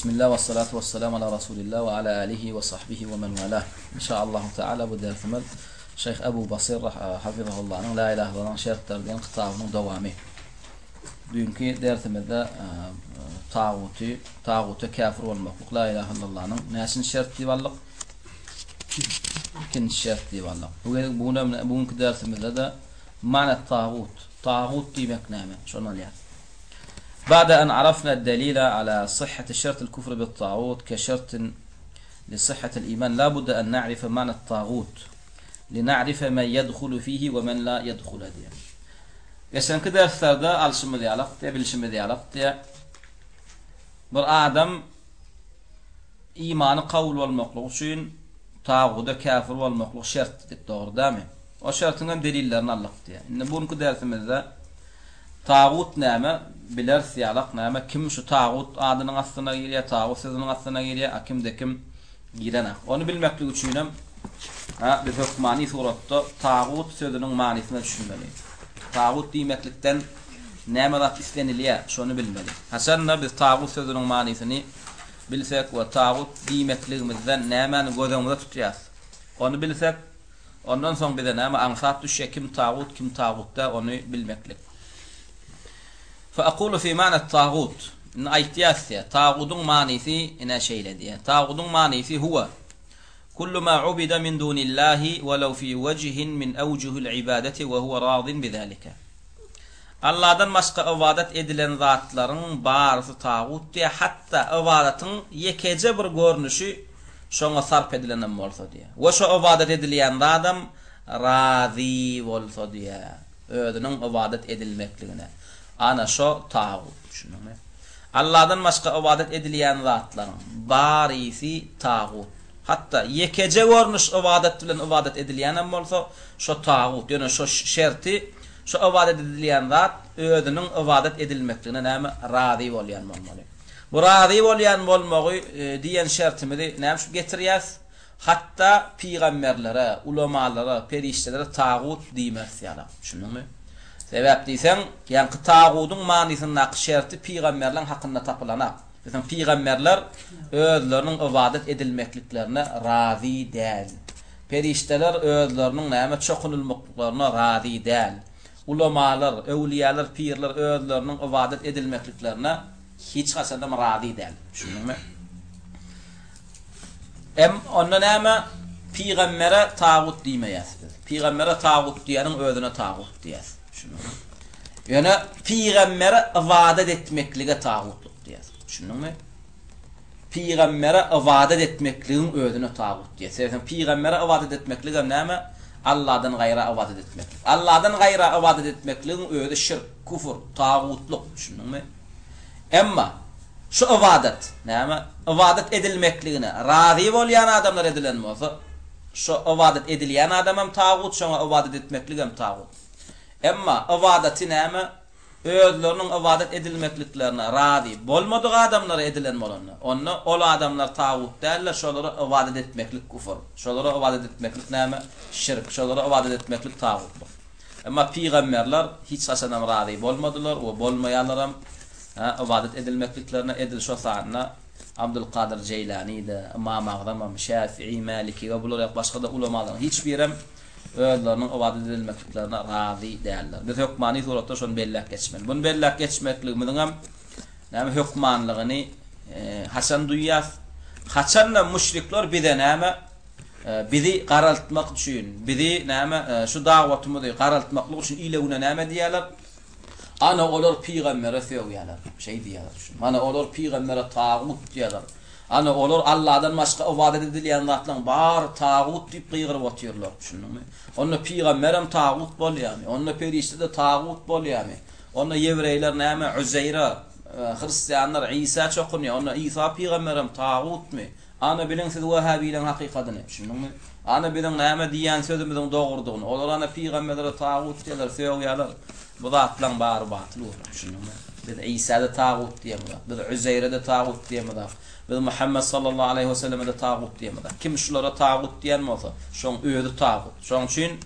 Bismillah ve salatu ve selamu ala Resulillah ve ala alihi ve sahbihi ve men valah. İnşallah Teala bu dersimiz Şeyh Ebu Basir Hafizahullah'ın La ilahe illallah şerhlerinin kitabının devamı. Dünkü dersimizde tağutu kafir olmak, La ilahe illallah'ın nesini şert diyorlar? İkinci şert diyorlar. Bugünkü dersimizde de mana tağut demek ne? Şunu anlayalım. بعد أن عرفنا الدليل على صحة شرط الكفر بالطاغوت كشرط لصحة الإيمان لا بد أن نعرف معنى الطاغوت لنعرف من يدخل فيه ومن لا يدخل diye. Geçenki derslerde alışımı diyalog, bilişimi diyalog diye bir adam imanı kabul olmaklığı için tağuda kafir olmaklığı şart dedik, doğru değil mi? O şartının delillerini Allah diye. Şimdi bugünkü dersimizde tağut näme biler siyalak näme kim şu tağut adynyň astyna giriyor, tağut sözüniň astyna giriyor, kimde kim girene. Onu bilmeklik üçin bir hukmani suratda tağut sözüniň manysyny düşünmeli. Tağut diýmeklikden näme zat istenilýär, şonu bilmeli. Hasanna biz tağut sözüniň manysyny bilsek we tağut diýmekligimizden nämeni gözüňizde tutýas. Onu bilsek, ondan soň bize näme aňsat düşýär, kim tağutda onu bilmeklik. فأقول في معنى الطاغوت إن أيتياسيا طاغوت معنيسي إن شيء لديه طاغوت معنيسي هو كل ما عبد من دون الله ولو في وجه من أوجه العبادة وهو راض بذلك. Allah'dan başka ibadet edilen zatların barısı tağut diye, hatta ibadetin yekece bir görünüşü şona sarf edilen bolsa diye. Ve şu ibadet edilen adam razi bolsa diye. Ödünün ibadet edilmekliğine. Ana şu tağut. Allah'dan başka ibadet edilen zatların barisi tağut. Hatta yekece görünüş ibadet bilen ibadet edilen bolsa şu tağut. Yani şu şerti şu ibadet edilen zat ödünün ibadet edilmekliğine näme razi bolýan bolmaly. Bu razi bolýan bolmagy diýen şertimizi näme şu getirýäs? Hatta peygamberlere, ulamalara, periştelere tağut diýmez ýalar. Şunuňmy? Sebäp diýsen, ýani tağutun manysyny şerti peygamberlerin hakynda tapylanak. Mesela peygamberler özleriniň ibadet edilmekliklerine razi däl. Perişteler özleriniň näme çokunulmaklaryna razi däl. Ulamalar, öwliýalar, pirler özleriniň ibadet edilmekliklerine hiç hasada razi däl. Şunuňmy? Onda näme peygambere tağut diýmeýäs. Peygambere tağut diýeniň özüne tağut diýäs. Yani peygambere ibadet etmeklige tağutluk diýär. Düşündüňmi? Peygambere ibadet etmekligiň özüne tağut diýär. Sen peygambere ibadet etmeklige näme? Allah'dan gaýra ibadet etmek. Allah'dan gaýra ibadet etmekligiň özü şirk, kufur, tağutluk. Düşündüňmi? Emma şu ibadet näme? Ibadet edilmekligine razi bolýan adamlar edilen bolsa, şu ibadet edilýän adam hem tağut, şoňa ibadet etmeklig hem tağut. Emma ibadeti näme? Özleriniň ibadet edilmekliklerine razi bolmadyk adamlara edilen bolanlar. Ol adamlar tağut däller, şolara ibadet etmeklik kufur. Şolara ibadet etmeklik näme? Şirk. Şolara ibadet etmeklik tağutluk. Emma peygamberler hiç hasadan razi bolmadylar we bolmaýanlar hem ibadet edilmekliklerine edil şo saatna Abdülkadir Ceylani de, İmam Azam, Şafii, Maliki ve bular başga da ulamalar hiç birem özleriniň ibadet edilmekliklerine razi däller. Biz hukmani suratda şonu bellek geçmeli. Bunu bellek geçmekligimiň hem näme hukmanlygyny hasan duýýas. Haçanla müşrikler bize näme bizi garaltmak üçin, bizi näme şu dawatymyzy garaltmaklyk üçin ilegine näme diýerler? Ana olar peygambere söýýärler. Şey diýerler. Ana olar peygambere tağut diýerler. Ana olar Allah'dan başga ibadet edilen zatlaryň bar tağut diýip gıýgyryp otyrlar. Şunuňmy? Onda peygamberem tağut bolýarmy? Onda perişte de tağut bolýarmy? Onda ýewreýler näme Uzeyra, Hristiýanlar İsa çokunýar. Onda İsa peygamberem tağutmy? Ana bilen siz Wahhabiýlerin hakykatyny. Şunuňmy? Ana bilen näme diýen sözümiziň dogrudygyny. Olar ana peygamberlere tağut diýerler, söýýärler. Bu zatlaryň bary batyl bolar. Şunuňmy? Biz İsa'da tağut diýemiz. Biz Uzeyra'da tağut diýemiz. Biz Muhammed sallallahu aleyhi ve sellem'e de tağut diýemiz. Kim şulara tağut diýen bolsa, şoň özü tağut. Şoň üçin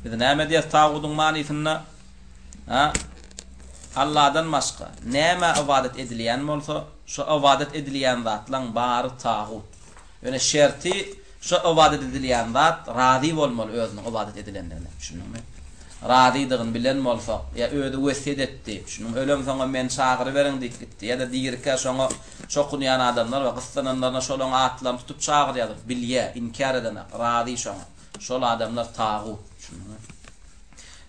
biz näme diýär tağutyň manysyna? Allah'dan başga näme ibadet edilýän bolsa, şu ibadet edilen zatlan bari tağut. Öne şerti şu ibadet edilen zat razi bolmaly özüne ibadet edilenlerine. Şununmy? Razidygyny bilen bolsa, ya öýde wesiýet etdi. Şunun ölüm soňa men çagyry beriň diýip gitdi. Ya da diýerkä şoňa şokunýan adamlar we gyslananlarna şolaň atlaryny tutup çagyrýardyk. Bilýär, inkar edenek, razi şoňa. Şol adamlar tağut. Şununmy?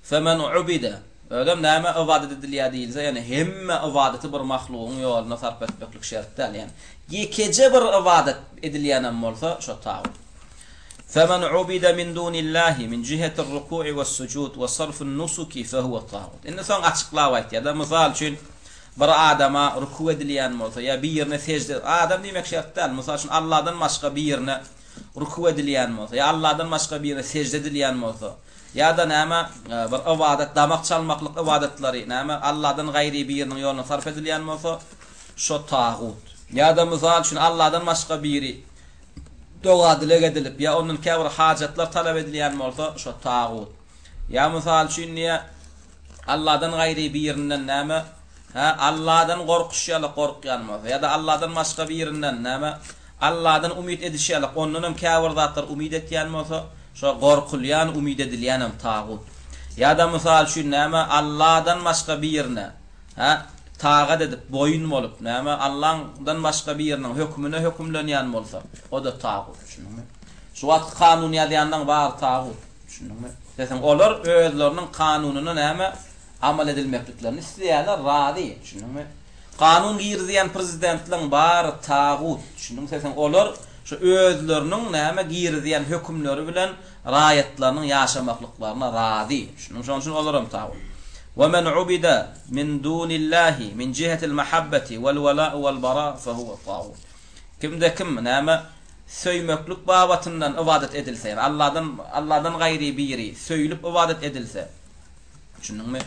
Femen ubida ödem näme ibadet edilýär diýilse, ýani hemme ibadeti bir mahlugyň ýoluna sarf etmeklik şert däl. Ýani ýekece bir ibadet edilýän bolsa, şo tağut. فمن عبد من دون الله من جهة الركوع والسجود وصرف النسك فهو طاغوت. إن son açıklaýt ya da misal üçin bir adama ruku edilýän bolsa ya bir ýerine secde adam diýmek şert däl. Misal üçin Allahdan başga bir ýerine ruku edilýän bolsa ya Allahdan başga bir ýerine secde edilýän bolsa ya da näme bir ibadet damak çalmaklyk ibadetleri näme Allahdan gaýry bir ýeriniň ýoluna sarf edilýän bolsa şo tağut. Ya da misal üçin Allahdan başga biri doğa dile edilip ya onun käbir hajatlar talap edilýän bolsa şo tağut. Ya misal üçin Allahdan gaýry bir ýerinden näme Allahdan gorkuşýaly gorkýan bolsa ya da Allahdan başga bir ýerinden näme Allahdan umid edişýäli onunam käbir zatlar umid etýän bolsa şo gorkulýan umid edilýän tağut. Ya da misal üçin näme Allahdan başga bir ýerine tagat edip boyun bolup näme Allahdan başga bir ýeriniň hökmüne hökümlenýän bolsa o da tağut. Şunmy? Şu wagt kanun ýazýandan bar tağut. Şunmy? Desem olar özleriniň kanunyna näme amal edilmekliklerini isleýärler razy. Şunmy? Kanun giýirdiýän prezidentliň bar tağut. Şunmy? Desem olar şu özleriniň näme giýirdiýän hökümleri bilen raýatlarynyň ýaşamaklyklaryna razy. Şunun üçin olaram tağut. ومن عبد من دون الله من جهة المحبة والولاء والبراء فهو طاغوت. Kimde kim näme söýmeklik babatyndan ibadet edilse, yani Allah'dan gaýry biri söýülip ibadet edilse. Şununmy?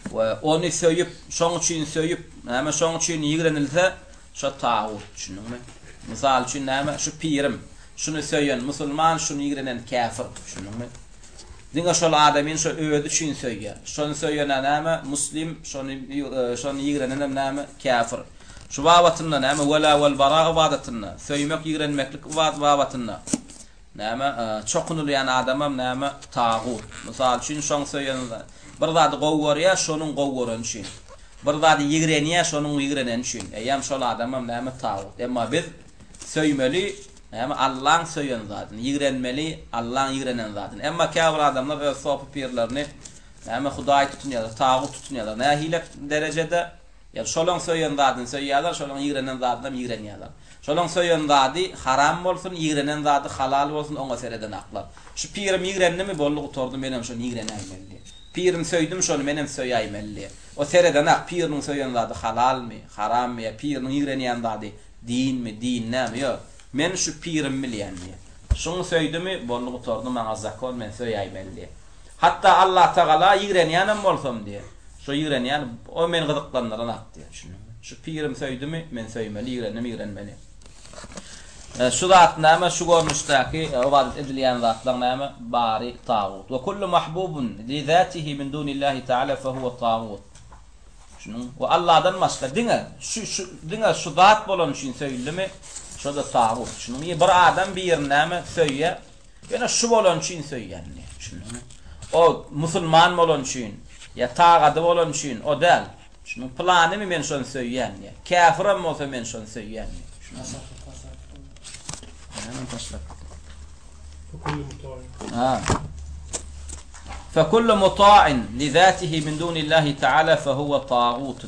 We onu söýüp, şoň üçin söýüp, näme şoň üçin ýigrenilse, şo tağut. Şununmy? Misal üçin näme şu pirim, şunu söýen musulman, şunu ýigrenen kafir. Şununmy? Diňe şol adamyn şo öwedi üçin söýýär. Şonu söýýän näme muslim, şonu ýigrenen näme kafir. Şu babatynda näme wala wal bara ibadatynda, söýmek ýigrenmeklik babatynda. Näme çokunulýan adamam näme tağut. Misal üçin şoň söýýän bir zady gowgorýa, şonuň gowgoran üçin. Bir zady ýigrenýä, şonuň ýigrenen üçin. Eýem şol adamam näme tağut. Emma biz söýmeli Hem Allah'ın söýen zatyny ýigrenmeli, Allah'ın ýigrenen zatyny. Emma käbir adamlar öz sopy pirlerini hem Hudaý tutunýarlar, tağut tutunýarlar. Nähile derejede ya şolaň söýen zatyny söýýärler, şolaň ýigrenen zatyny ýigrenýärler. Şolaň söýen zaty haram bolsun, ýigrenen zaty halal bolsun, oňa sereden aklar. Şu pirim ýigrennimi bolly gutordy menem şonu ýigrenäýmelli. Pirim söýdüm şonu menem söýäýmelli. O sereden ak piriniň söýen zaty halalmy, harammy, ya piriniň ýigrenýän zaty dinmi, din näme ýok. Men şu pirim bilýänmi? Şunu söýdimi, bolly gutordy maňa zakon men söýäýmelli. Hatta Allah Taala ýigrenýänem bolsam diýe. Şu ýigrenýän o men gyzyklanlaran atdy. Şu pirim söýdimi, men söýmeli, ýigrenmeli. Şu zat näme şu görnüşdäki ibadet edilýän zatlar näme bari tağut. Ve kullu mahbubun li zatihi min dunillahi Taala fa huwa tağut. Şunun we Allah'dan başga diňe şu zat bolan üçin söýdimi? Şo da tağut. Şunun bir adam bir ýerine söýýär. Ýene şu bolan üçin söýýärni. Şunun o musulman bolan üçin ya tağady bolan üçin o däl. Şunun planymy men şonu söýýärni. Käfirim bolsa men şonu söýýärni. Şunu فكل مطاع لذاته من دون الله تعالى فهو طاغوت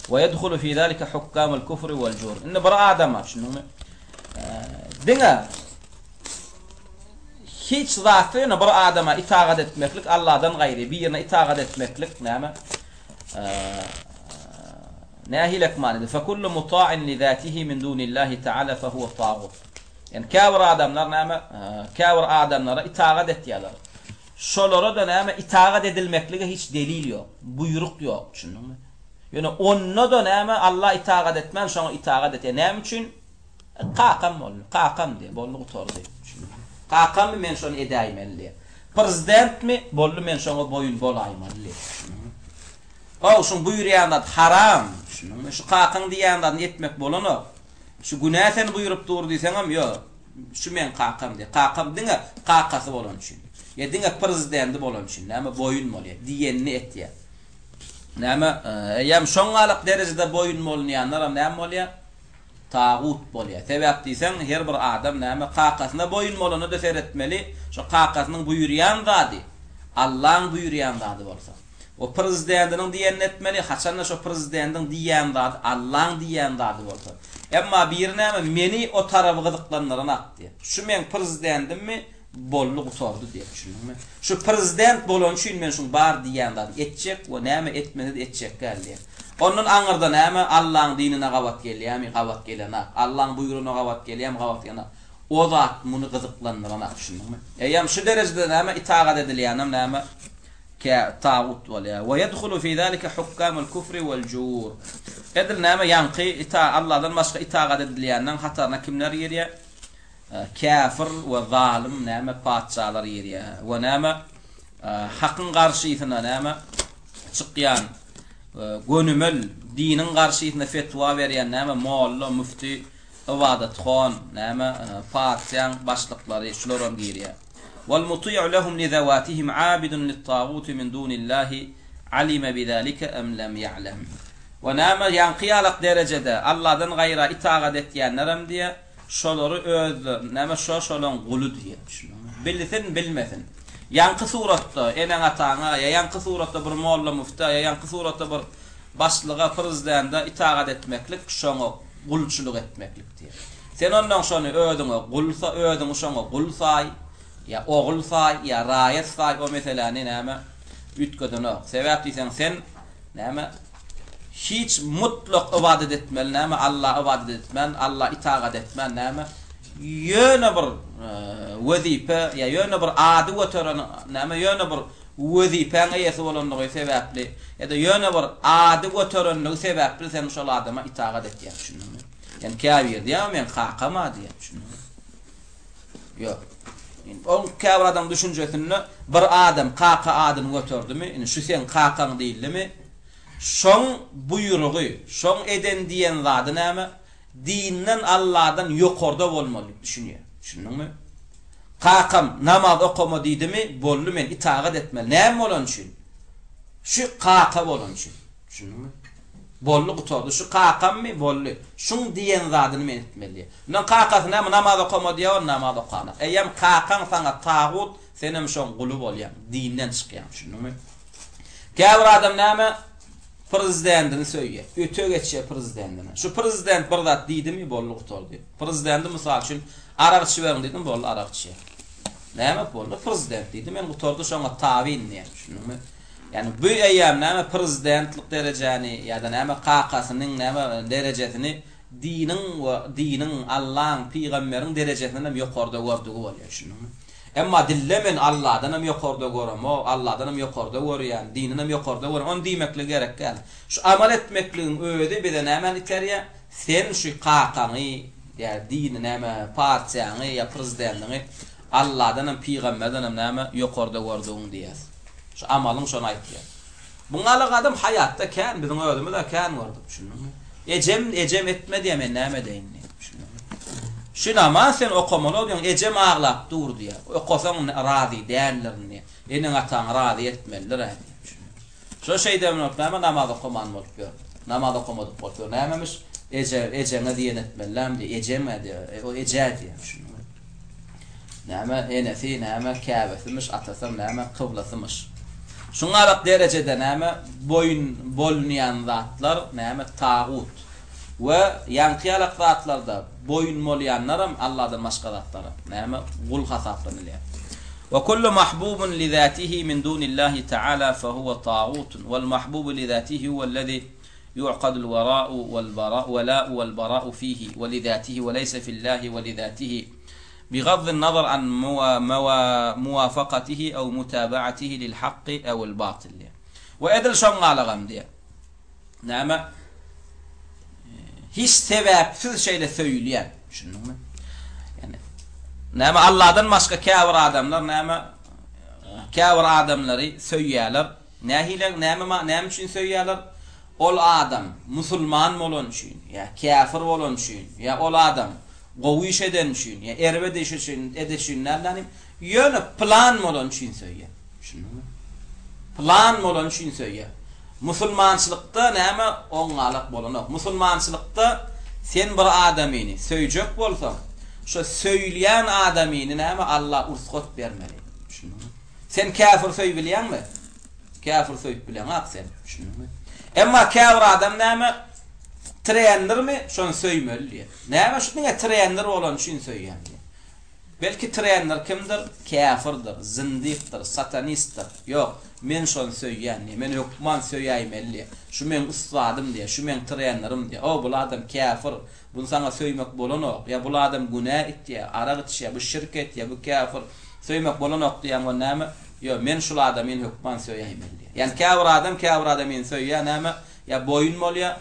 ويدخل في ذلك حكام الكفر والجور. إن برا آدم شنو دينه hiç zatına bir adama itaat etmeklik Allah'dan gaýry bir ýerine itaat etmeklik näme nahilek manydy. فكل مطاع لذاته من دون الله تعالى فهو طاغوت. Yani käbir adamlar näme käbir adamlara itaat etýärler. Şolara da näme itaat edilmeklige hiç delil ýok, buyruk ýok, şunmy? Yani onna da näme Allah itaat etmän, şoňa itaat etýär. Näme üçin? Qaqam boldy, qaqam diýip boldy gutordy. Qaqam men şonu edäýmelli. Prezidentmi boldy men şoňa boyun bolaýmally. O şoň buýrýanat haram, Şunu şu qaqan diýändan etmek bolany. Şu günä sen buyurup dur diýseňem ýok. Şu men qaqam diýe. Qaqam diňe qaqasy bolan üçin. Ya diňe prezidenti bolan üçin. Näme boyun bolýar. Diýenini etýär. Näme ýam şoňalyk derejede boyun bolýanlar näme bolýar? Tagut bolýar. Sebäp diýsen her bir adam näme qaqasyna boyun bolany da seretmeli. Şu qaqasynyň buyurýan zady Allah'ın buyurýan zady bolsa. O prezidentiniň diýenini etmeli. Haçanla şu prezidentiň diýän zady Allah'ın diýän zady bolsa. Emma bir näme meni o tarapy gyzyklanlaran akdy. Şu men prezidentimmi bollu gutordu diýip düşündüm. Şu prezident bolan üçin men şu bar diýänler etjek we näme etmeli etjek geldi. Onun aňyrda näme Allah'ın dinine gawat gelýärmi, gawat gelene. Allah'ın buyrugyna gawat gelýärmi, gawat gelene. O zat muny gyzyklanlaran düşündüm. Eýem şu derejede näme itaat edilýänem näme كطاغوت ولا ويدخل في ذلك حكام الكفر والجور. Edil näme ýanky Allah'dan başga itaat edilýänden hatarna kimler ýerýär? Kafir we zalim näme patçalar ýerýär. We näme hakyň garşysyna näme çykýan gönümel diniň garşysyna fetwa berýän näme molla mufti Ibadat Khan näme patçaň başlyklary şolaram ýerýär. والمطيع لهم لذواتهم عابد للطاغوت من دون الله علم بذلك أم لم يعلم. ونام yanqıyalyk derecede Allah'dan gayra itaat etýänlerim diye şolary öz näme şolan guly diye düşünýär. Bilsin bilmesin. Yanqı suratda enen ataňa ya yanqı suratda bir molla mufta ya yanqı suratda bir başlyga prezidenta itaat etmeklik şoňa gulçuluk etmeklik diye. Sen ondan şonu ödüňe gulsa ödüň şoňa gulsay ya oğul say ya raýat say o meseleni näme ütgödüňok. Sebäp diýsen sen näme hiç mutlak ibadet etmeli näme Allah ibadet etmen, Allah itaat etmen näme ýöne bir wezipe ya ýöne bir ady götüren näme ýöne bir wezipeň eýesi bolanlygy sebäpli ya da ýöne bir ady götürenligi sebäpli sen şol adama itaat etýän düşündüm. Yani kafir diýär men qaqama diýär düşündüm. Ýok. O kafir adam düşünjesini bir adam qaqa adyny götürdümi? Yani şu sen qaqaň diýilmi? Şoň buyrugy, şoň eden diýen zady näme? Dinden Allah'dan ýokarda bolmaly düşünýär. Düşündiňmi? Qaqam namaz okuma diýdimi? Bollu men itaat etmeli. Näme bolan üçin? Şu qaqa bolan üçin. Düşündiňmi? Bollu gutordu. Şu qaqammy bollu. Şuň diýen zadyny men etmeli. Nan qaqasy näme namaz okuma diýär, namaz okana. Eýem qaqaň saňa tagut, senem şoň guly bolýan, dinden çykýan, düşündiňmi? Käbir adam näme prezidentini söýýär. Öte geçýär prezidentini. Şu prezident bir zat diýdimi bollu gutordy. Prezidenti mysal üçin araq içiberin diýdim, bollu araq içýär. Näme bollu prezident diýdi, men gutordy şoňa tabin diýär, düşündiňmi? Yani bu eýam näme prezidentlik derejäni ýa-da näme qaqasynyň näme derejesini diniň Allah'ın peýgamberiň derejesiniň ýokarda gördugi bolýar şunu. Emma dillemen Allah'dan hem ýokarda görem, o Allah'dan hem ýokarda görýän, diniň hem ýokarda görem, onu diýmekle gerek gel. Şu amal etmekligiň öýde bize näme iterýär? Sen şu qaqany ýa dini näme partiýany ýa prezidentini Allah'dan hem peýgamberden hem näme ýokarda gördigiň diýär. Şu amalyň şonu aýtýar. Buňalyk adam hayatda kän, biziň öýdümizde kän gördik şunu. Ecem etme diye men näme deýin. Şuna ma sen okumaly bolýan ecem aglap dur diýär. Okusaň razy däýärlerini, eniň ataň razy etmelidir. Şu şeýde men näme namaz okuman bolup ýör. Namaz okumadyk bolup ýör. Nämemiş eceme diýen etmelem diýär. Eceme diýär. O eje diýär şunu. Näme enesi näme käbesimiş, atasam näme kıblasymış. Şuňalyk derejede näme boyun bolmayan zatlar näme tagut we ýanqıyalyk zatlarda boyun bolýanlar Allah'dan başga zatlar näme gul hasaplanýar. Ve kullu mahbubun li zatihi min dunillahi ta'ala fa huwa tagut wal mahbub li zatihi huwa alladhi yu'qad al wara'u wal bara'u wala'u wal bara'u fihi wa li zatihi wa laysa fillahi wa li zatihi بغض النظر عن موافقته أو متابعته للحق أو الباطل. وإدل شون غالغم دي نعم hiç sebepsiz şeyle söyleyen şunu mu? Yani näme Allah'dan başka kâfir adamlar kâfir adamları söýýärler. Näme üçin söýýärler? ol adam musulman bolan üçin ya kafir bolan üçin ya ol adam gowy iş eden üçin ya erbe iş için edişinlerden yönü plan bolan üçin söýýär. Şunuňmy? Plan bolan üçin söýýär. Musulmançylykda näme oňalyk bolanok. Musulmançylykda sen bir adamyny söýjek bolsaň, şo söýleýän adamyny näme Allah ursgat bermeli. Şunuňmy? Sen kafir söýüp bilýärmi? Kafir söýüp bilýän sen. Şunuňmy? Emma kafir adam näme? Trenermi? Şonu söýmeli. Näme şuňa trener bolan üçin söýýär. Belki trener kimdir? Kafirdir, zindikdir, satanistdir. Yok, men şonu söýýän, men hukman söýäýmeli. Şu men ustadym diýe, şu men trenerim diýe. O bu adam kafir. Bunu sana söýmek bolanok. Ya bu adam günah etdi, araq içýär, bu şirk etdi, bu kafir. Söýmek bolanok diýen o näme? Yo, men şu adamyň hukman söýäýmeli. Yani kafir adamyň söýýän näme? Ya boyun bolýa.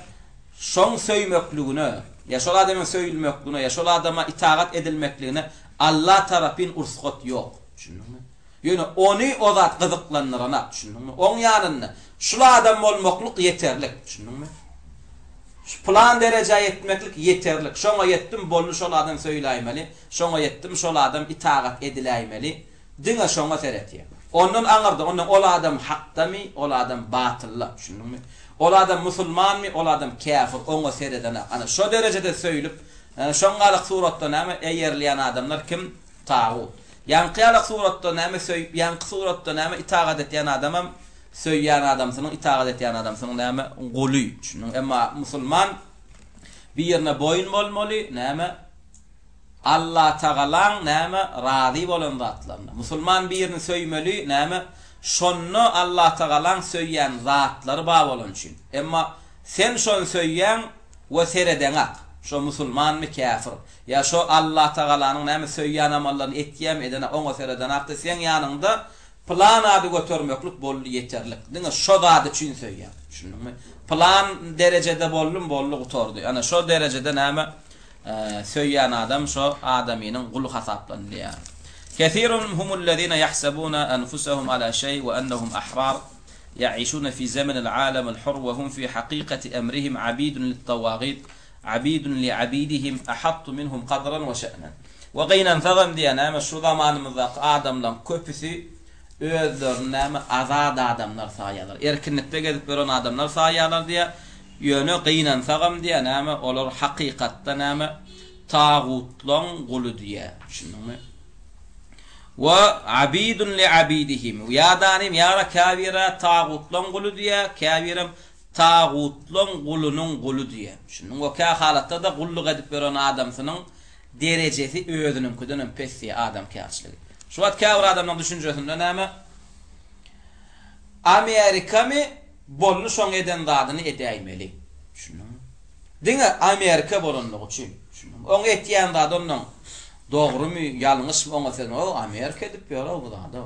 Şoň söýmekligine, ya şol adamyň söýülmekligine, ya şol adama itaat edilmekligine Allah tarapyn ursgat yok. Düşündüňmi? Ýöne ony o zat gyzyklandyryna, düşündüňmi? Oň ýanyny şol adam bolmaklyk ýeterlik, düşündüňmi? Şu plan derejä ýetmeklik ýeterlik. Şoňa ýetdim, bolny şol adam söýläýmeli, şoňa ýetdim, şol adam itaat ediläýmeli. Diňe şoňa seretýär. Ondan aňyrdy, ondan ol adam hakdamy, ol adam batylla, düşündüňmi? Ol adam musulman mi, ol adam kafir, oňa seredene. Ana şo derejede söýülip, şoňalyk suratda näme eýerleýän adamlar kim? Tagut. Ýanqyalyk suratda näme söýüp, ýanqy suratda näme itaat etýän adamam, söýýän adamsynyň itaat etýän adamsynyň näme guly. Emma musulman bir ýerine boyun bolmaly, näme Allah Tagalaň näme razy bolan zatlarna. Musulman bir ýerini söýmeli, näme şonno Allah Tagalaň söýýän zatlary bar bolan üçin. Emma sen şonu söýýän we seredeňak. Şo musulman mı kafir? Ya şo Allah Tagalaның näme söýýän amallaryny etýän edene oňa seredeňak da sen ýanynda plan ady götürmeklik bolly ýeterlik. Diňe şo zady üçin söýýän. Şunuňmy? Plan derejede bolly gutordy. Ana şo derejede näme söýýän adam şo adamynyň guly hasaplanýar. Kesirun humul-lezina yahsabuna anfusahum ala şey ve annahum ahrar ya'ishuna fi zamanil alamil hur ve hum fi haqiqati amrihim abidun lit-tawagit abidun li'abidihim ahattu minhum qadran ve şa'nan. Ve gaynan fagam diýen näme şu zamanymyzda adamlar köpüsi özlerine azad adamlar saýalar. Erkinlikde gezip beren adamlar saýalar diye ýöne gaynan fagam diýen näme olar haqiqatda näme tağutlaň guly diye. Şunuňmy? Ve abidun li'abidihim. Ýadanym ýara kavira tağutlaň guly diye, kavirim tağutlaň gulunyň guly diye. Şunuň o ka halatda da gulluk edip beren adamsynyň derejesi özüninkiden pessi adam kärçiligi. Şu wagt kavir adamnyň düşünjesinde näme? Amerika mi bolny şoň eden zadyny edäýmeli. Şunuň. Diňe Amerika bolanlygy üçin. Şunuň. Oň etýän zady onuň dogrymy, ýalňyşmy oňa sen o Amerika edip ýara bu zady.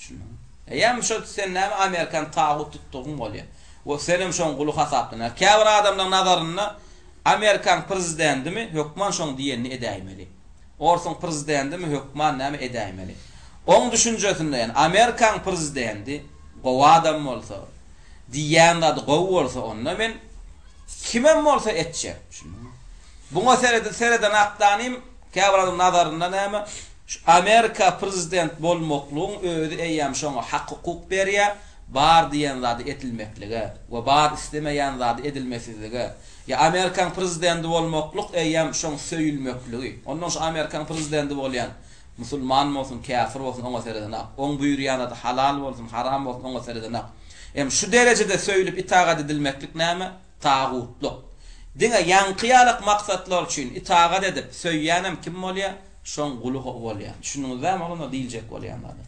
Şunuň. Ýa-da şo sen näme Amerikan tagut tutdygyň bolýar. O senem şoň guly hasapdyna. Kavir adamlaryň nazaryna Amerikan prezidentimi hökman şoň diýenini edäýmeli. Orsun prezidentimi hökman näme edäýmeli. Oň düşünjesinde ýani Amerikan prezidenti gowy adam bolsa, diýen zady gowy bolsa onda men kimem bolsa etjek. Buňa sereden akdanym kavir adam nazaryna näme? Amerika prezident bolmaklygyň özü eýem şoňa hak hukuk berýär. Bar diýen zady etilmekligi we bar istemeýän zady edilmesizligi. Ya Amerikan prezidenti bolmaklyk eýem şoň söýülmekligi. Ondan şu Amerikan prezidenti bolýan musulman bolsun, kafir bolsun oňa seredene. Oň buyurýan da halal bolsun, haram bolsun oňa seredene. Hem şu derejede söýülip itaat edilmeklik näme? Tağutlyk. Diňe ýanqyalyk maksatlar üçin itaat edip söýýänem kim bolýar? Şoň guly bolýar. Şunuňyzda magna diýiljek bolýan zady.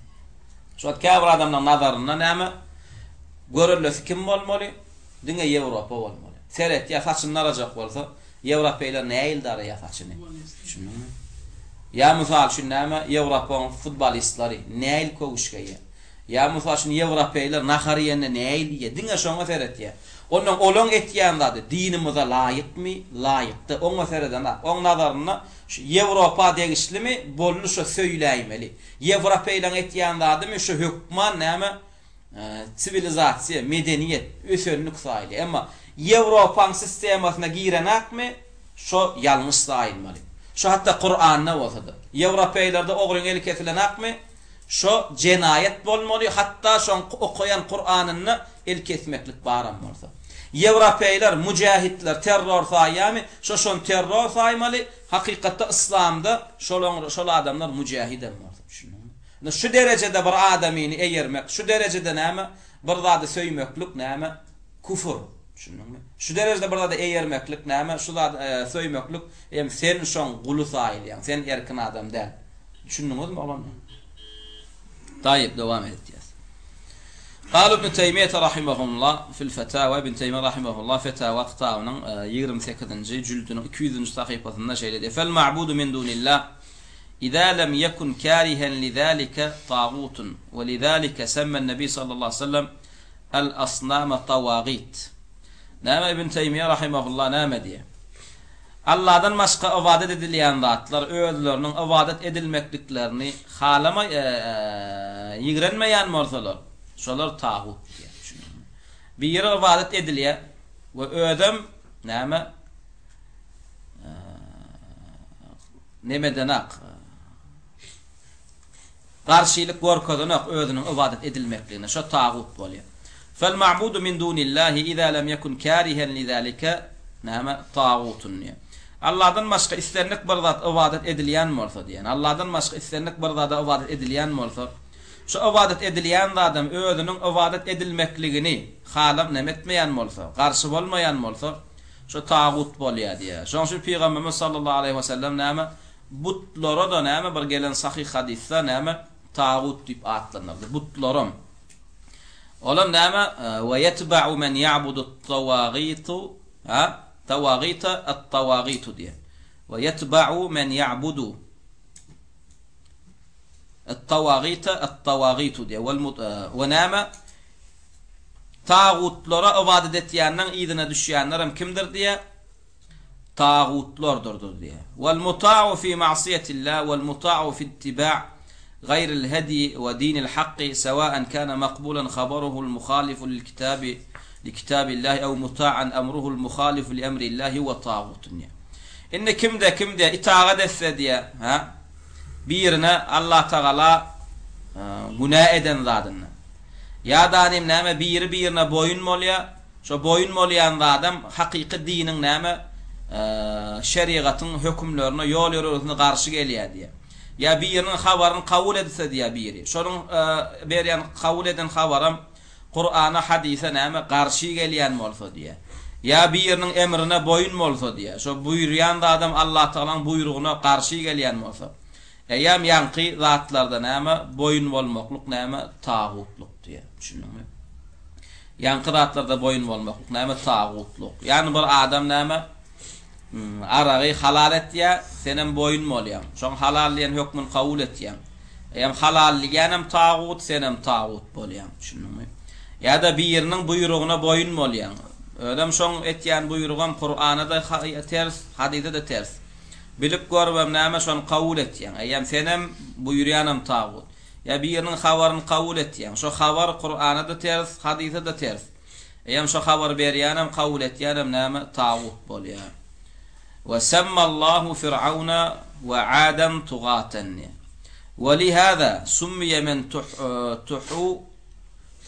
Şu kavir adamlaryň nazaryna näme? Görülmesi kim bolmaly? Diňe Ýewropa bolmaly. Seret ya saçyny arajak bolsa, Ýewropaýlar näil dara ya saçyny. Şunuňmy? Ya mysal şu näme Ýewropaň futbolistlary näil kowuşgaýa. Ya mysal şu Ýewropaýlar naharyny näil ýe. Diňe şoňa seret ya. Onuň olaň etýän zady dinimize laýykmy? Laýykdy. Oňa sereden oň nazaryna şu Ýewropa degişlimi bolny şu söýläýmeli. Ýewropaýlar etýän zadymy şu hukman näme? Sivilizasiya, medeniyet, ösönlük saýly. Emma Avrupan sistemasına girenakmi şo yanlış sayılmalı. Şu hatta Kur'an'na olsadı. Avrupalarda oğrun eli kesilenakmi şo cenayet bolmalı. Hatta şu okuyan Kur'an'ını el kesmeklik baram olsa. Avrupalar, mücahitler, terör sayami şon terör saymalı. Hakikatte İslam'da şol adamlar mücahide olsa. Şu derecede bir adamini eğermek, şu derecede näme bir zady söýmeklük näme kufur. Şununmy? Şu derecede bir zady eğermeklik näme şu zady söýmeklük hem sen şoň gulu saýylýan, sen erkin adam däl. Düşündiňizmi oğlum? Tayyip devam edeceğiz. قال ابن تيمية رحمه الله في الفتاوى ابن تيمية رحمه الله فتاوى قطاعنا 28. cüldünün 200. sayfasında şöyle diyor. فالمعبود من دون الله إذا لم يكن كارها لذلك طاغوت ولذلك سمى النبي صلى الله عليه وسلم الأصنام طواغيت. Näme İbn Teymiyye rahimehullah näme diye. Allah'dan başka ibadet edilen zatlar özlerinin ibadet edilmekliklerini halama yigrenmeyen morsalar. Şolar tağut diye düşünüyorum. Bir yere ibadet ediliyor ve ödem näme nemedenak karşılık gorkodanak özünün ibadet edilmekliğine şu tağut bolýar. Fel ma'budu min dunillahi iza lem yekun karihan lidalika näme tağutun diye. Allah'dan başka istenlik bir zat ibadet edilen bolsa diýen. Allah'dan başka istenlik bir zat ibadet edilen bolsa şu ibadet edilen adam özünün ibadet edilmekligini halam nemetmeyen bolsa, karşı bolmayan bolsa şu tağut bolýar diýär. Şoň şu Peygamberimiz sallallahu aleyhi ve sellem näme butlara da näme bir gelen sahih hadisde näme tağut diýip atlanırdy. Butlaram. Olam näme we yetba'u men ya'budu at-tawaghitu ha tawagita at-tawaghitu diýär. Ve yetba'u men ya'budu at-tawagita at-tawaghitu diýär. Ve näme tağutlara ibadet etýänler ýerine düşýänler kimdir diýär? Tağutlardır diye. Vel muta'u fi ma'siyetillah vel muta'u fi ittiba' غير الهدي ودين الحق سواء كان مقبولا خبره المخالف لكتاب الله أو مطاعا أمره المخالف لأمر الله وطاغوت. إن كمده itaat etse diye birine Allah Teala günah eden zadını. Ya da näme birine boyun molya, şu boyun molyan adam hakiki dinin näme şeriatın hükümlerine yol yürüyüşüne karşı gelýär diye. Ya birinin habarını kabul etse diye biri. Şonun berýän kabul eden habarım Kur'an'a hadise näme karşı gelýän bolsa diye. Ya birinin emrine boyun bolsa diye. Şo buyurýan da adam Allah Taala'nın buyruğuna karşı gelýän bolsa. Eýem ýanky zatlarda näme boyun bolmakluk näme tağutluk diye. Düşündiňmi? Ýanky zatlarda boyun bolmakluk näme tağutluk. Yani bir adam näme aragy halal etýär, senem boyun bolýan. Şoň halallyň hökmüni kabul etýän. Eýem halallygynem tağut, senem tağut bolýan. Düşündiňmi? Ya da biriniň buyruğuna boyun bolýan. Ödem şoň etýän buyruğum Kur'ana da ters, hadise de ters. Bilip görmem näme şoň kabul etýän. Eýem senem buyurýanym tağut. Ya biriniň habaryny kabul etýän. Şo habar Kur'ana da ters, hadise de ters. Eýem şo habar berýänem kabul etýänem näme tağut bolýar. وسمى الله فرعون وعادا طغاة ولهذا سمي من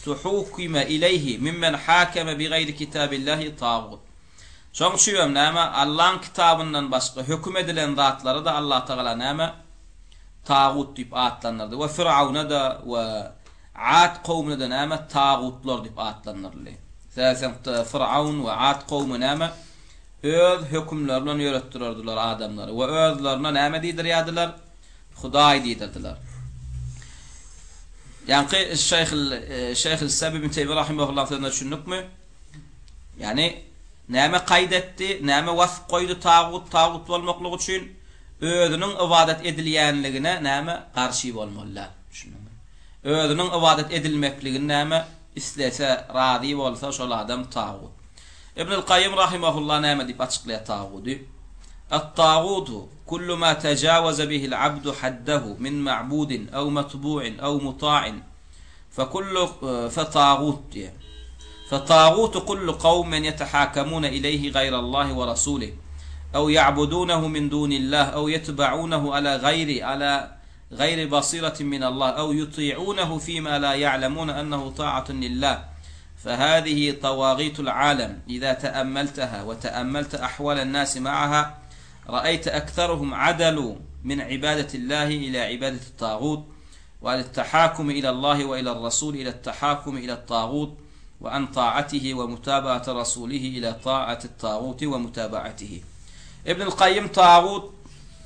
تحوكم إليه ممن حاكم بغير كتاب الله طاغوت. Şoň şuýam näme Allah'ın kitabından başga höküm edilen zatlara da Allah Teala näme tağut diýip atlanyrdy. Ve Firavuna da ve Ad kowmuna da näme tağutlar diýip atlanyrdy. Säsen Firavun ve Ad kowmu näme öz hükümlerle yönetirdiler adamları ve özlerine näme diýdirýärdiler? Hudaý diýdirdiler. Yani Şeyh Sebeb ibn Teymiyye rahimehullah taala düşündükmü? Yani näme gaýdetdi, näme wasf goýdy tağut bolmaklygy üçin özüniň ibadet edilýänligine näme garşy bolmalylar. Düşündiňmi? Özüniň ibadet edilmekligine näme islese, rady bolsa şol adam tağut. İbnü'l Qayyim rahimehullah näme diýip açyklaýar tağudy? At-tağutu kullu ma tajawaza bihi'l 'abdu haddahu min ma'budin aw matbu'in aw muta'in fa kullu fa tağut diye. فَطَاغُوتُ كُلُّ قَوْمٍ يَتَحَاكَمُونَ إِلَيْهِ غَيْرَ اللّٰهِ وَرَسُولِهِ أو يعبدونه من دون الله أو يتبعونه على غير بصيرة من الله أو يطيعونه فيما لا يعلمون أنه طاعة لله فهذه طواغيت العالم إذا تأملتها وتأملت أحوال الناس معها رأيت أكثرهم عدلوا من عبادة الله إلى عبادة الطاغوت وعلى التحاكم إلى الله وإلى الرسول إلى التحاكم إلى الطاغوت وعن طاعته ومتابعة رسوله إلى طاعة الطاغوت ومتابعته. İbnül Kayyim tağut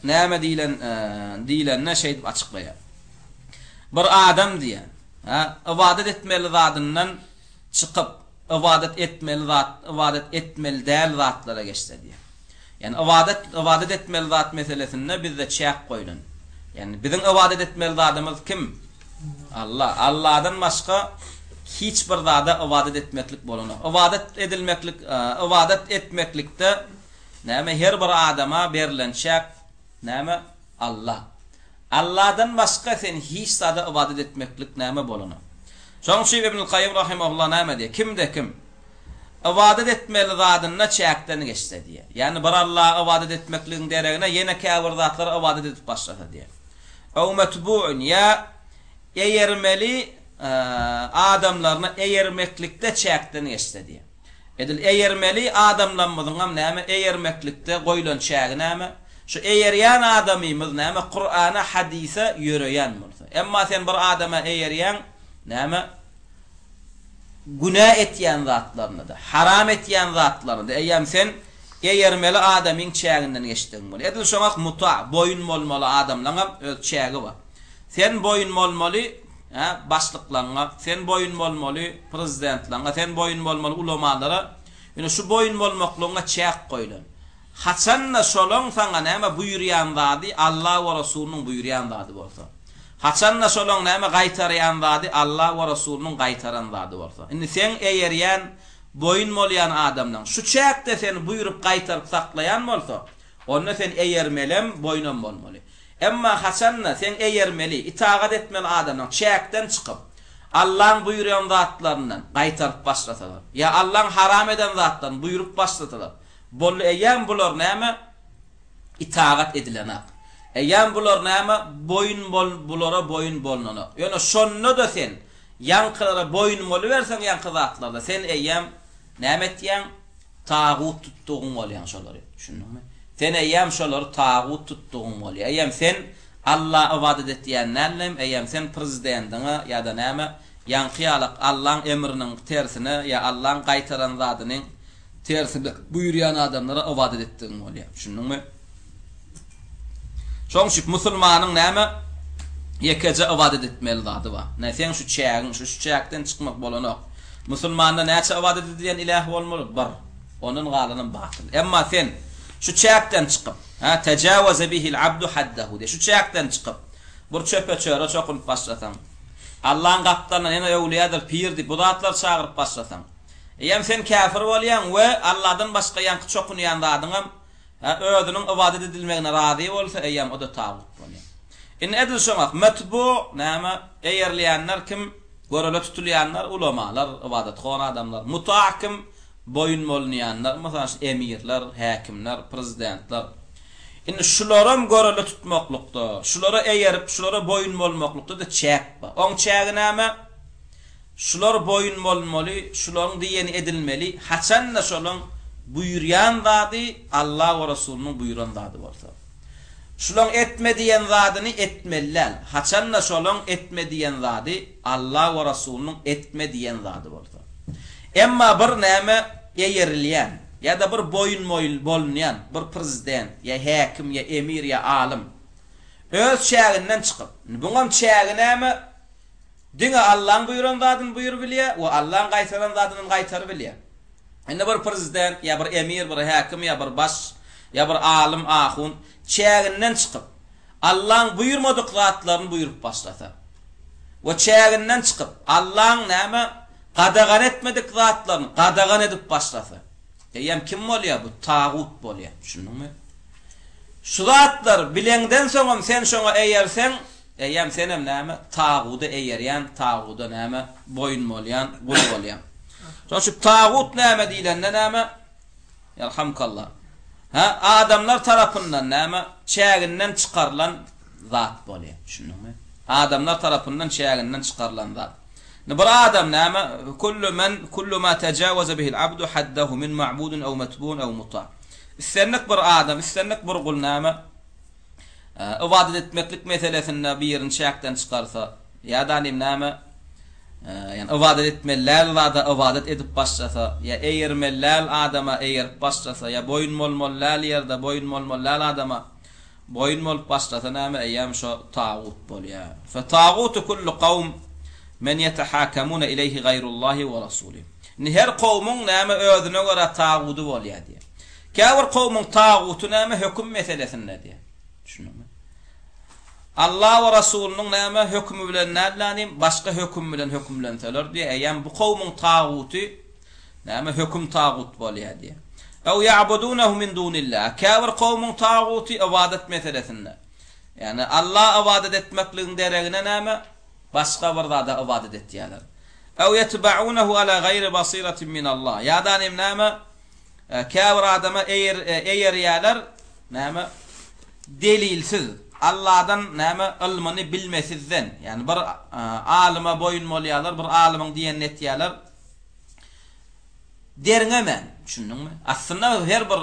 näme diýlenne şeýdip açıklaýar. Bir adam diýen, ibadet etmeli zatından çıkıp ibadet etmeli däl zatlara geçse diýen. Yani ibadet etmeli zat meselesinde bizde çäk goýulun. Yani bizim ibadet etmeli zatymyz kim? Allah. Allah'dan başka hiç bir zada ibadet etmeklik bolana. Ibadet etmeklikde näme her bir adama berilen şek näme Allah. Allah'dan başka sen hiç zada ibadet etmeklik näme bolana. Şoň şu İbnül Kayyim rahimehullah näme diýär? Kimde kim? Ibadet etmeli zadyna çäkden geçse diýär. Yani bir Allah'a ibadet etmekligiň deregine ýene käbir zatlara ibadet edip başlasa diýär. Aw matbu'un ya eýermeli adamlarına eýermeklikde çäkden geçse diýär. Edil eýermeli adamlarymyzyň näme eýermeklikde goýulan çägi näme? Şu eýerýän adamymyz näme Qur'ana, hadise ýöreýän bolsa. Emma sen bir adama eýerýän näme günah etýän zatlaryny da, haram etýän zatlaryny da eýem sen eýermeli adamyň çäginden geçdiň bol. Edil şoňa muta, boyun bolmaly adamlaryň öz çägi bar. Sen boyun bolmaly başlıklarına, sen boyun bolmaly prezidentlarına, sen boyun bolmaly ulamalara, ýöne şu boyun bolmaklygyna çäk goýulan. Haçanna şolaň saňa näme buýurýan zady Allah we Rasulunyň buýurýan zady bolsa. Haçanna şolaň näme gaýtarýan zady Allah we Rasulunyň gaýtaran zady bolsa. Indi sen eýerýän boyun bolýan adamdan şu çäkde seni buýurup gaýtaryp saklayan bolsa, onda sen eýermelem boýun bolmaly. Emma haçanna sen eýermeli, itaat etmeli adamdan çäkden çykyp Allah'ın buýurýan zatlaryndan gaýtaryp başlatalar. Ya Allah'ın haram eden zatlardan buýurup başlatalar. Bolly eýän bular näme? İtaat edilenak. Eýän bular näme? Bulara boyun bolnana. Ýöne şonno da sen ýankylara boyun bolubersen ýanky zatlarda sen eýän näme etýän? Tagut tutduğun bolýan şolary. Düşündiňmi? Sen eýän şolary tagut tutduğun bolýar. Eýän sen Allah ibadet etýännäm, eýän sen prezidentiňe ýa-da näme ýankyýalyk Allah'ın emriniň tersine ýa Allah'ın gaýtaran zadynyň tersine buýurýan adamlara ibadet etdiň bolýar. Düşündiňmi? Şoňşyp musulmanyň näme ýekeje ibadet etmeli zady bar. Näsen şu çäkden çykmak bolanok. Musulmanda näçe ibadet edýän ilah bolmaly? Bar. Onun galyny batyl. Emma sen şu çäkden çykyp, tejawaz bihil abdu haddahu de. Şu çäkden çykyp, bir çöpe çöre çokunup başlatan. Allah'ın gaplarına ene öwliýadyr, pirdi, bu zatlar çağırıp başlatan. Eýem sen kafir bolýan we Allah'dan başga ýanky çokunýan zadyňam özüniň ibadet edilmegine razy bolsa, eýem o da tagut bolýar. Indi edil şoňa matbu näme eýerleýänler kim? Görele tutulýanlar, ulamalar, ibadatxona adamlar. Mutahkim boyun bolnayanlar, mesela emirler, hakimler, prezidentler. Indi şularam görele tutmaklykda, şulara eýerip, şulara boyun bolmaklykda da çäk bar. Oň çägi näme? Şular boyun bolmaly, şularyň diýeni edilmeli. Haçanna şolaň buýurýan zady Allah we Rasulunyň buýuran zady bolsa. Şulaň etmediýän zadyny etmeliler. Haçanna şolaň etmediýän zady Allah we Rasulunyň etmediýän zady bolsa. Emma bir näme eýerilýän ya da bir boyun bolnayan bir prezident ya hakim ya emir ya alim öz çäginden çykyp buňam çägi näme diňe Allah'ın buýuran zadyny buýurup bilýär we Allah'ın gaýtaran zadyny gaýtaryp bilýär. Indi bir prezident ya bir emir bir hakim ya bir baş ya bir alim ahun çäginden çykyp Allah'ın buýurmadyk zatlaryny buýurup başlatar. We çäginden çykyp Allah'ın näme qadagan etmedik zatlaryny qadagan edip başlasa. Eýem kim bolýar? Bu tagut bolýar. Düşündiňmi? Şu zatlar bilenden soňam sen şoňa eýersen, eýem senem näme? Tagudy eýerýän, taguda näme? Boyun bolýan, gul bolýan. Şu tağut näme diýilende näme? Yarhamkallah. Ha, adamlar tarapyndan näme? Çäginden çykarlan zat bolýar. Düşündingmi? Adamlar tarapyndan çäginden çykarlan zat. Bir adam näme? Kullu ma tajawaza bihi'l abdu haddahu min ma'budin aw matbu'un aw muta'. İstenlik bir adam, istenlik bir kul näme? Ibadet etmeklik meselesinde bir yerin şäkden çykarsa, ya da näme? Yani ibadet etmeler da ibadet edip başlasa, ya eýermeler adama eýerip başlasa, ya boyun molmoller yerde boyun molmoller adama boyun mol başlasa näme eýem şo tağut bolýar. Fe tağutu kullu kavm men yetahakamuna ileyhi gayrullahi ve rasulih. Her kavmun näme özüne göre tağutu bolýar diýär. Käbir kavmun tağutu näme höküm meselesinde diýär. Düşündingmi? Allah ve Rasulunun näme hökmü bilen nädlanym başga hökm bilen hökümlenseler diýär. Eýem bu kavmun tağutu näme höküm tağut bolýar diýär. Ew ya'budunahu min dunillah. Käbir kavmun tağutu ibadet meselesinde. Yani Allah ibadet etmekliğin deregine näme başga bir zada ibadet etýärler. Ew yetba'unahu ala gayri basiratin min Allah. Ya da näme käbir adama eýer ýalar näme delilsiz Allah'dan näme ilmini bilmesizden, yani bir alima boyun molýarlar, bir aliming diýen etýärler. Derňemen, düşündingmi? Aslında her bir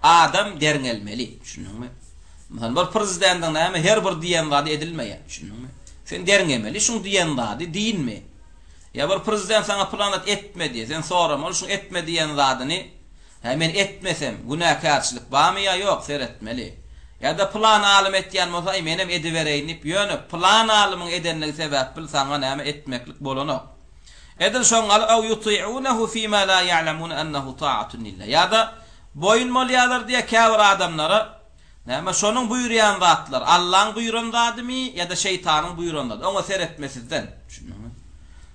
adam derňelmeli, düşündingmi? Mesela bir prezidentin näme her bir diýen wady edilmeýär, düşündingmi? Sen derňemeli, şuň diýen wady diýinmi? Ya bir prezident sana planat etme diýe, sen sorama, şuň etme diýen wadyny, men etmesem günahkarçylyk barmy ýa ýok, seretmeli. Ya da plan alim etýän bolsa, menem edibereýin diýip ýönüp plan alymyň edenligi sebäp bil saňa näme etmeklik bolanok. Edil şoňal aw yuti'unahu fima la ya'lamun annahu ta'atun lillah. Ya da boyun molýarlar diýe käbir adamlara näme şonuň buýurýan zatlar Allah'ın buýurandadymy ya da şeytanyň buýurandadymy. Oňa seretmesizden. Düşündingmi?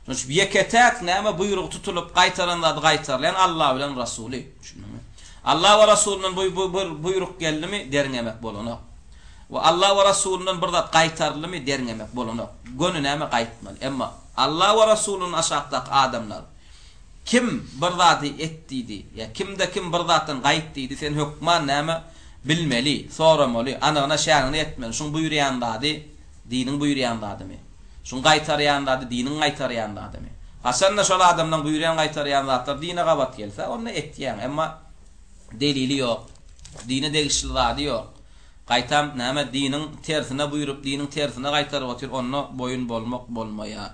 Şoň yeketek näme buýruk tutulup gaýtarandady gaýtarlayan Allah bilen Rasuli. Düşündingmi? Allah ve Rasulunun buyruk geldimi derňemek bolanok. Ve Allah ve Rasulunun bir zat gaýtarlymy derňemek bolanok. Gönü näme gaýtmaly. Emma Allah ve Rasulunun aşakdak adamlar kim bir zaty etdidi, ya kimde kim bir zatdan gaýtdydy, sen hökman näme bilmeli, soramaly, anagyna şäňini etmeli. Şuň buýurýandady, diniň buýurýandadymy? Şuň gaýtarýandady, diniň gaýtarýandadymy? Hasan da şol adamdan buýurýan gaýtarýan zatlar dine gabat gelse, onu etýän, emma delili yok. Dine degişli zady yok. Gaýtam näme diniň tersine buýurup diniň tersine gaýtaryp otur, onu boyun bolmak bolmaýar.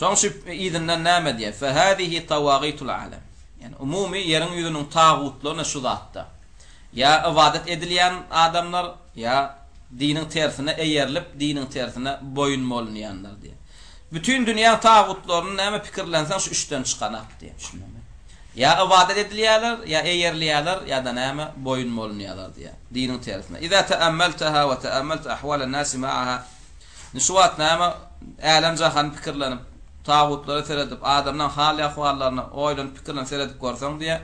Şoň şu izinden näme diýär? Fe hadihi tawagitul alam. Yani umumi yerin ýüzüniň tağutlaryna şu zatda. Ya ibadet edilýän adamlar ya diniň tersine eýerilip diniň tersine boyun bolmaýanlar diýär. Bütün dünýä tağutlaryny näme pikirlensen şu üçden çykanak diýär. Ya ibadet edilýärler, ya eýerlýärler, ya da näme boyun molunýarlar diýär. Diniň tersine. İza ta'ammaltaha ve ta'ammalta ahwalan nas ma'aha. Nişwat näme älam jahan pikirlenip tağutlara seredip adamdan hal ahwallaryna oýlanyp pikirlenip seredip görseň diýär.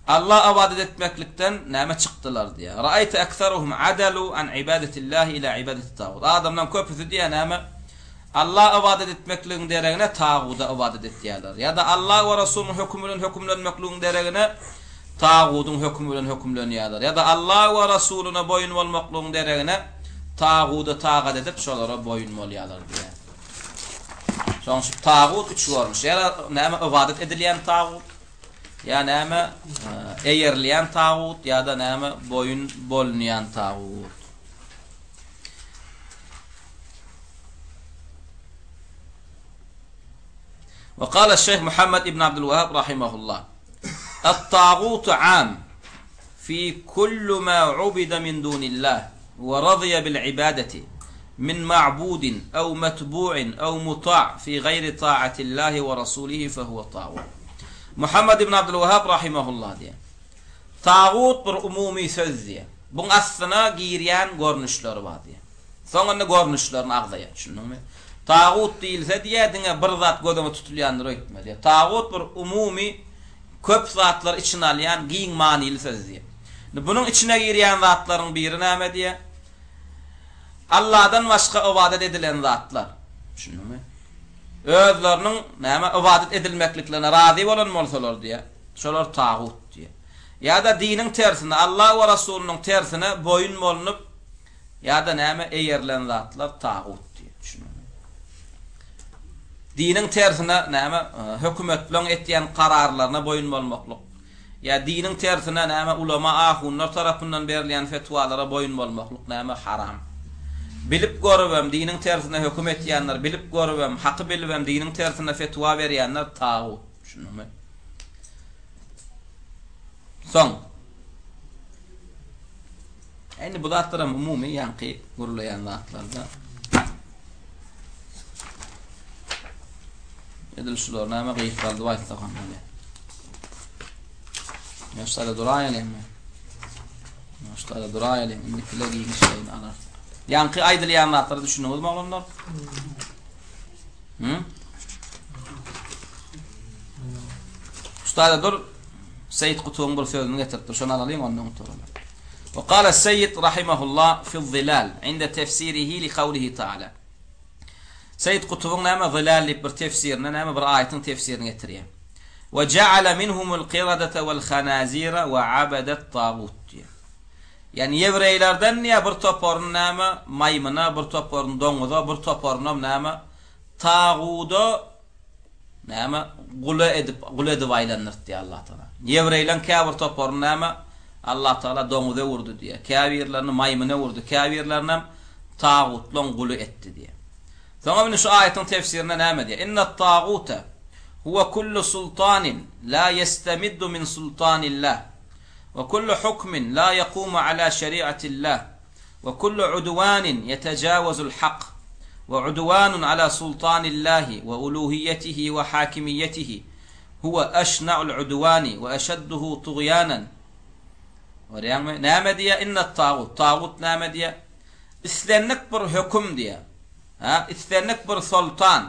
Allah ibadet etmeklikden näme çykdylar diýär. Ra'aytu aktharuhum adalu an ibadatillahi ila ibadati tağut. Adamdan köpüsi diýär näme Allah ibadet etmekliğin deregine tağuda ibadet etýärler. Ya da Allah ve Rasulunun hökmünden hökümlenmekliğin deregine tağudun hökmünden hökümlenýärler. Ya da Allah ve Rasuluna boyun bolmaklygyň deregine tağuda tagat edip şolara boyun bolýarlar diýär. Şoň şu tağut üç bolmuş. Ya näme ibadet edilýän tağut, ya näme eýerlýän tağut, ya da näme boyun bolunýan tağut. وقال الشيخ محمد ابن عبد الوهاب رحمه الله الطاغوت عام في كل ما عبد من دون الله ورضي بالعبادة من معبود أو متبوع أو مطاع في غير طاعة الله ورسوله فهو طاغوت. محمد ابن عبد الوهاب رحمه الله diye. Tağut bir umumi söz diye. Bun aslına girýän görnüşleri var diye. Soňra görnüşlerini agzaýar. Düşündingmi? Tağut diýilse diýädiňe bir zat gözüme tutulýandyr öýtmeli. Tağut bir umumi köp zatlar içine alýan giň manily söz diýär. Bunun içine girýän zatlaryň biri näme diýär? Allah'dan başga ibadet edilen zatlar. Düşündingmi? özlerinin näme ibadet edilmekliklerine razı bolan bolsalar diye. Şolar tağut diye. Ya da dinin tersine, Allah ve Resulünün tersine boyun bolunup ya da näme eýerlen zatlar tağut diye düşünün. Dinin tersine näme hökümet bilen etýän kararlaryna boyun bolmakluk. Ya dinin tersine näme ulama ahunlar tarapyndan berilen fetwalara boyun bolmakluk näme haram. Bilip görübem dinin tersine höküm etýänler, bilip görübem, haky bilibem dinin tersine fetwa berýänler tağut. Düşünürmü? Son. Yani bu zatlara umumi yankı gurulayan zatlarda. Edil şular näme gıyık kaldı vay takan hali. Yaşlara durayalım mı? Yaşlara durayalım. İndikiler giymiş şeyini anar. Yankı aydılayan zatları düşünüyoruz mu olanlar? Ustada dur. Seyyid Kutu'nun bir sözünü getirdi. Şunu alayım ondan sonra. وقال السيد رحمه الله في الظلال عند تفسيره لقوله تعالى. Seyyid Kutu'nun näme zilal bir tefsirine, näme bir ayetin tefsirini getiriyor. وجعل منهم القردة والخنازير وعبد الطاغوت. Yani Yevreylerden niye bir toporun näme maymuna, bir toporun doňuza, bir toporun näme tağuda näme gule edip aylanır diye Allah Teala. Yevreylen kâbir toporun näme Allah Teala doňuza vurdu diye. Kâbirlerini maymuna vurdu. Kâbirlerini tağutlon gule etti diye. Sonra şu ayetin tefsirine näme diye? İnnet tağuta huwa kullu sultanin la yestemiddu min sultanillah. وكل حكم لا يقوم على شريعة الله وكل عدوان يتجاوز الحق وعدوان على سلطان الله وألوهيته وحاكميته هو أشنع العدوان وأشده طغيانا. نام ديا إن الطاغوت نام ديا إسلامك بر حكم ديا إسلامك بر سلطان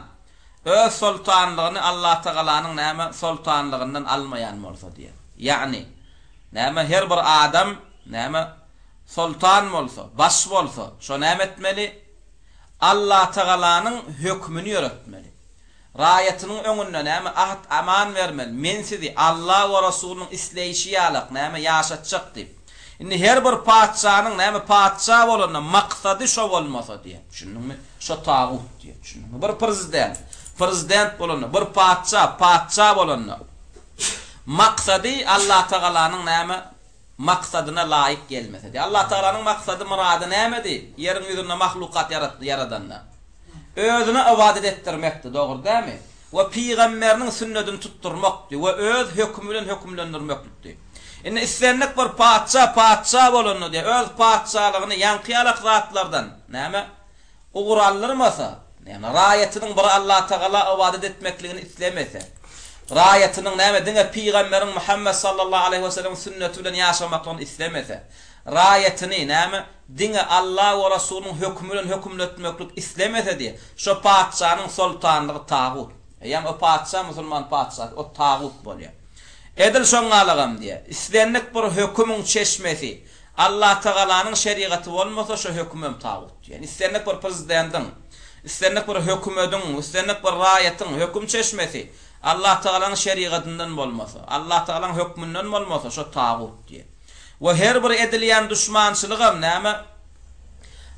sultanlığını Allah Teala'nın näme sultanlığından almayan bolsa diye. Yani näme her bir adam näme sultan bolsa, baş bolsa, şo näme etmeli? Allah Teala'nın hükmünü yöretmeli. Raýatynyň öňünde näme ahd aman vermeli. Men sizi Allah we Resulüniň isleýişi ýalyk näme ýaşatjak diýip. Indi her bir padşanyň näme padşa bolanyň maksady şo bolmasa diýe. Düşündiňmi? Şo tağut diýe. Düşündiňmi? Bir prezident bolanyň, bir padşa bolanyň maksady Allah Teala'nın näme maksadyna laýyk gelmese diýe. Allah Teala'nın maksady murady nämedi? Ýeriň ýüzünde mahlukat yaradanlar. Özüne ibadet ettirmekdi, doğru değil mi? Ve peygamberinin sünnetini tutturmakdı ve öz hükmüyle hükümlendirmekdi. Indi islenlik bir padşa bolanı diye öz padşalığını yankıyarak zatlardan näme uğurallırmasa, yani raýatynyň bir Allah Teala ibadet etmekligini islemese, raýatynyň näme diňe peygamberin Muhammed sallallahu aleyhi ve sellem sünneti bilen ýaşamaklygyny islemese, raýatyny näme diňe Allah we Resulüniň hükmünden hükümletmeklik islemese diye şo padşanyň sultanlygy tağut. Ýa-ni o padşa musulman padşa, o tağut bolýar. Edil şoňalygam diye. İslenlik bir hükümün çeşmesi Allah Teala'nın şeriaty bolmasa şo hükmüm tağut. Yani islenlik bir prezidentin, islenlik bir hökümetiň, islenlik bir raýatyň hüküm çeşmesi Allah Teala'nın şeriatından bolmasa, Allah Teala'nın hükmünden bolmasa şo tağut diye. Ve her bir edilýän düşmançylygam näme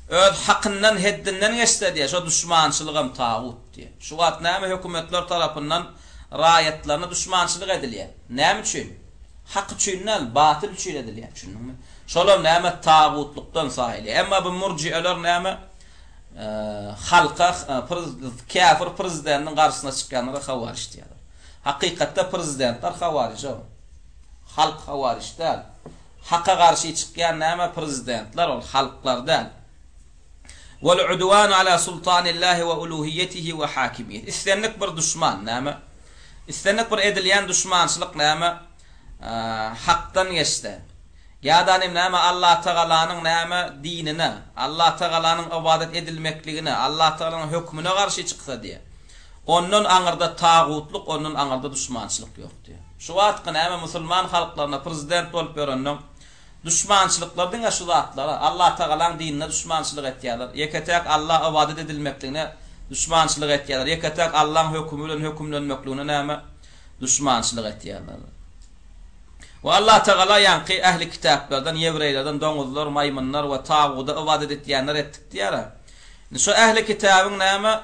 öz hakyndan heddinden geçdi diye şo düşmançylygam tağut diye. Şu wagt näme hökümetler tarapyndan raýatlaryna düşmançylyk edilýär. Näme üçin? Hak üçin näl, batyl üçin edilýär. Düşündiňmi? Şolar näme tağutlukdan sahili. Emma bu murji'eler näme halka kafir prezidentiň garşysyna çykýanlara hawarij diýerler. Hakykatda prezidentler hawarij. Halk hawarij däl. Hakka garşy çykýan näme prezidentler ol halklardan. Wal udwan ala sultanillahi ve uluhiyetihi ve hakimiyeti. İslenlik bir düşman näme? İslenlik bir edilýän düşmançylyk näme? Hakdan geçdi. Ýa-da näme Allah Teala'nın näme dinine, Allah Teala'nın ibadet edilmekligine, Allah Teala'nın hükmüne garşy çyksa diye. Ondan aňyrda tağutluk, ondan aňyrda düşmançylyk ýok diye. Şu wagt näme musulman halklaryna prezident bolup berenler düşmançylyklar diňe şu zatlara Allah Teala'nın dinine düşmançylyk etýärler. Yeketek Allah ibadet edilmekligine düşmançylyk etýärler. Ýeketek Allahyň hökmü bilen hökümlenmekligine näme? Düşmançylyk etýärler. Ve Allah Teala ýanky ähli kitaplardan, Ýewreýlerden doňuzlar, maýmunlar we taguda ibadet etýänler etdik diýär. Şu ähli kitabyň näme?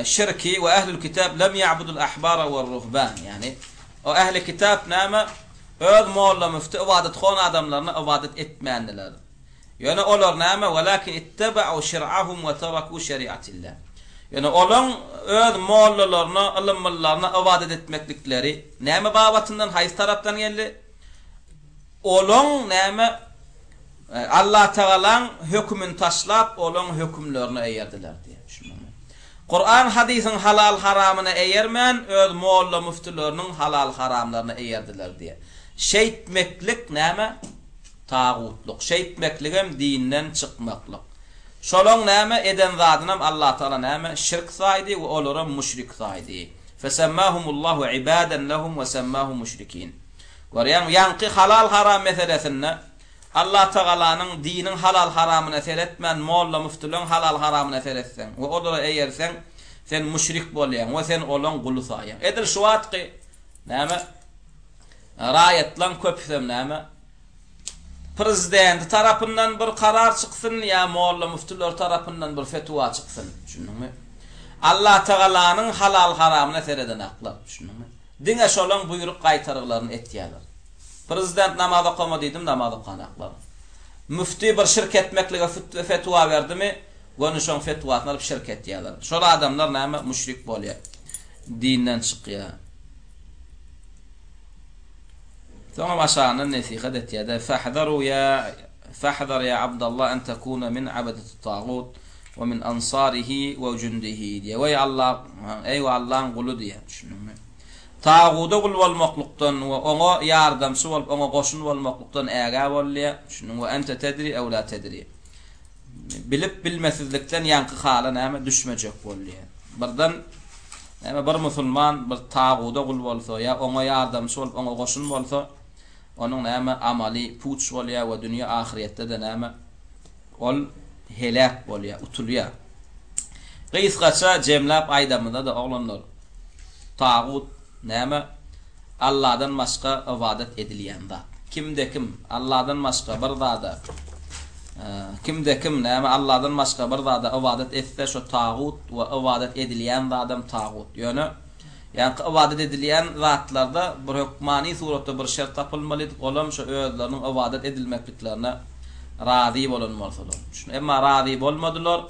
Şirki we ähli kitap lem ya'budul ahbara we ruhban. Yani o ähli kitap näme? Öz molla müfti ibadet kılan adamlaryna ibadet etmeýändiler. Yani olar näme? Walakin ittaba'u şir'ahum we taraku şeriatillah. Yani olan öz mollalarına, ilmlaryna ibadet etmeklikleri näme babatyndan haýsy tarapdan geldi? Olan näme? Allah Teala'nın hökmüni taşlap, olan hökümlerini eýerdiler diye. Kur'an hadisin halal haramına eýermän, öz molla müftilerinin halal haramlaryna eýerdiler diye. Şeýtmeklik näme? Tagutluk. Şeýtmeklik hem dinden çykmaklyk. Şolong näme eden zatynam Allah Taala näme? Şirk saýdy we olara müşrik saýdy. Fesemmahumullahu ibadan lahum ve semmahum müşrikin. Görýän ýanky halal haram meselesinde Allah Taala'nın dinin halal haramına seretmen, molla müftülüň halal haramına seretsen we olara eýersen sen müşrik bolýan we sen olan guly saýan. Edil şu wagtky näme? Raýatlan köpsem näme? Prezident tarapyndan bir karar çyksyn ya molla müftüler tarapyndan bir fetwa çyksyn. Düşündiňmi? Allah Taala'nın halal haramına sereden aklar. Düşündiňmi? Diňe şolan buyruk gaýtaryglaryny etýärler. Prezident namaza kılma dedim, namaza kanaklar. Müfti bir şirket etmeklige fetva verdimi, onu şon fetvasını alıp şirket etýärler. Şol adamlar näme? Müşrik bolýar. Dinden çykýar. Sonra başana nasihat etýär. Fahdar ya Abdullah an takuna min abadati tagut ve min ansarihi ve jundihi diye. Ey Allah, ey Allah'ın kulu diye. Düşünme. Taguda kul bolmaklykdan we ona ýardamçy bolup ona goşun bolmaklykdan äga bolýar. Şunu we ente tedri ew la tedri. Bilip bilmesizlikden ýanky hala näme düşmejek bolýar. Birden näme bir musulman bir taguda kul bolsa ya ona ýardamçy bolup ona goşun bolsa onun näme amali puç bolýar we dünýä ahiretde de näme ol helak bolýar, utulýar. Gysgaça jemlap aýdamynda da oglanlar tagut näme Allah'dan başga ibadet edilýän zat. Kimde kim Allah'dan başga bir zada kimde kim näme Allah'dan başga bir zada ibadet etse şu tagut we ibadet edilýän adam tagut. Yani ibadet edilýän zatlarda bir hukmani suratda bir şert tapylmaly, olam şu özleriniň ibadet edilmekliklerine razy bolanmalydylar. Emma razy bolmadylar,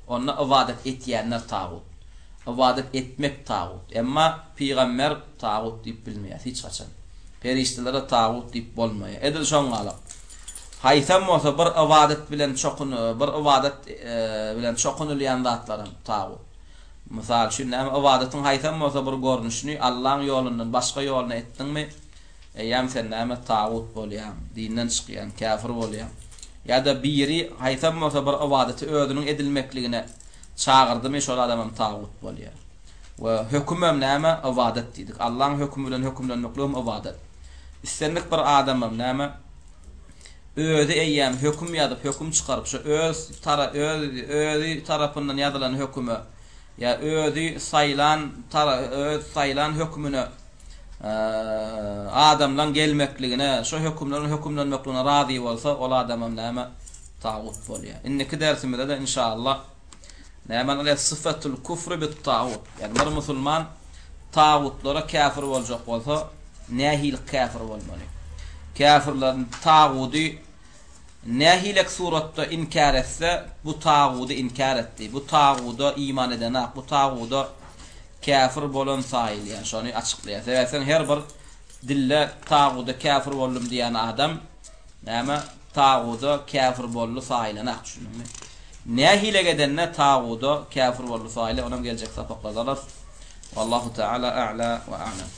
onda ibadet etýänler tagut. İbadet etmek tagut. Emma peygamber tagut diýip bilmeýär hiç gaçan. Periştelere tagut diýip bolmaýar. Edil şoňaly. Haýsam bolsa bir ibadet bilen çokunulýan zatlaryň tagut. Misal şu näme ibadetin haýsam bolsa bir görnüşini Allah'ın ýolundan başga ýoluna etdiňmi? Ýam sen näme tagut bolýan, dinden çykýan, kafir bolýan. Ya da biri haýsam bolsa bir ibadeti özüniň edilmekligine çağırdım şol adamam tagut bolýar. We hökümem näme? Ibadet diýdik. Allah'ın hökmü bilen hökümlenmekligim ibadet. Istendik bir adamam näme? Özü eýýäm höküm ýazyp, höküm çykaryp şu öz tarapyndan ýazylan hökümü ya özü saýlan hökmüni adamdan gelmekligine, şu hökümlenmekligine razy bolsa, ol adamam näme? Tagut bolýar. Inniki dersimizde de inşallah näme ala sıfatul kufr bit tagut. Yani bir musulman tagutlara kafir boljak bolsa, nähil kafir bolmaly. Kafirlerin tagudy nähilek suratda inkar etse, bu tagudy inkar etdi. Bu taguda iman eden, bu taguda kafir bolan saýyl. Yani şonu açıklaýar. Sebäpsen her bir dille taguda kafir boldum diýen adam näme taguda kafir bolly saýlanak düşünmi? Nähile gedenne taguda kafir bolly saýly onam geljek sapaklardalar. Wallahu Teala a'la ve a'lam.